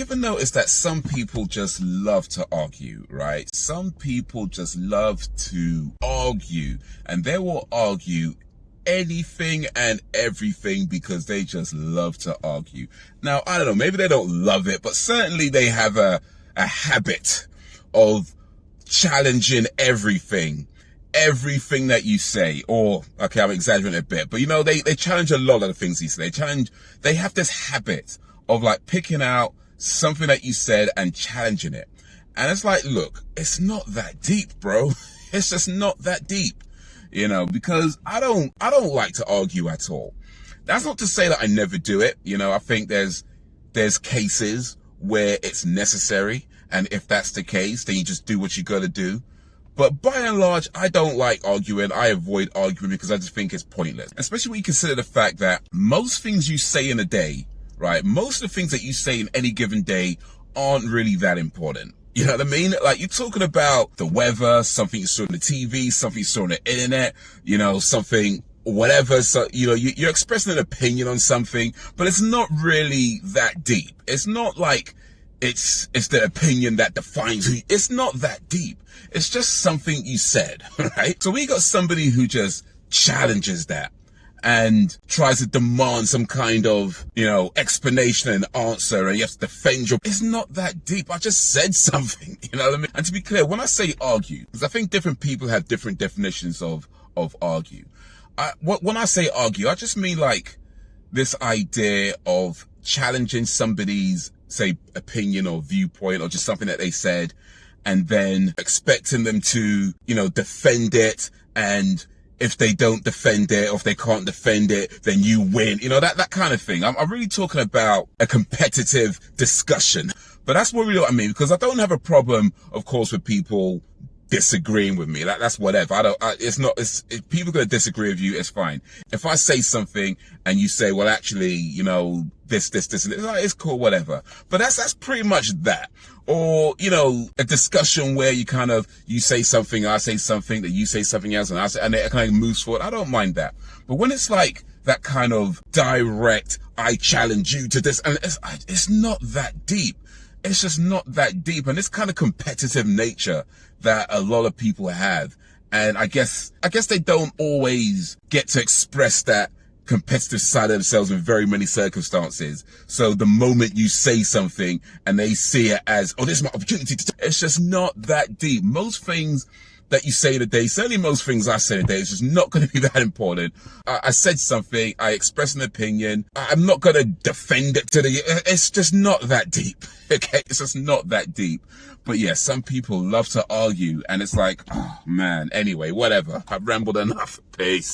ever notice that some people just love to argue, right? Some people just love to argue, and they will argue anything and everything because they just love to argue. Now, I don't know, maybe they don't love it, but certainly they have a habit of challenging everything that you say. Or, okay, I'm exaggerating a bit, but you know, they challenge a lot of the things you say. They have this habit of like picking out something that you said and challenging it. And it's like, look, it's not that deep, bro. It's just not that deep, you know, because I don't like to argue at all. That's not to say that I never do it. You know, I think there's cases where it's necessary. And if that's the case, then you just do what you gotta do. But by and large, I don't like arguing. I avoid arguing because I just think it's pointless. Especially when you consider the fact that most things you say in a day, right? Most of the things that you say in any given day aren't really that important. You know what I mean? Like, you're talking about the weather, something you saw on the TV, something you saw on the internet, you know, something, whatever. So, you know, you're expressing an opinion on something, but it's not really that deep. It's not like it's the opinion that defines who. It's not that deep. It's just something you said, right? So we got somebody who just challenges that and tries to demand some kind of, you know, explanation and answer, and you have to defend your... It's not that deep. I just said something, you know what I mean? And to be clear, when I say argue, because I think different people have different definitions of argue. When I say argue, I just mean like this idea of challenging somebody's, say, opinion or viewpoint or just something that they said, and then expecting them to, you know, defend it. And if they don't defend it, or if they can't defend it, then you win. You know, that kind of thing. I'm really talking about a competitive discussion. But that's really what I mean, because I don't have a problem, of course, with people disagreeing with me. That's whatever. If people are going to disagree with you, it's fine. If I say something and you say, well, actually, you know, this, and this, it's cool, whatever. But that's pretty much that. Or, you know, a discussion where you say something, I say something, that you say something else, and it kind of moves forward. I don't mind that. But when it's like that kind of direct, I challenge you to this, and it's not that deep. It's just not that deep. And this kind of competitive nature that a lot of people have. And I guess they don't always get to express that competitive side of themselves in very many circumstances. So the moment you say something and they see it as, oh, this is my opportunity to, it's just not that deep. Most things that you say today, certainly most things I say today, is just not going to be that important. I said something, I expressed an opinion. I'm not going to defend it it's just not that deep. Okay. It's just not that deep. But yeah, some people love to argue, and it's like, oh man, anyway, whatever. I've rambled enough. Peace.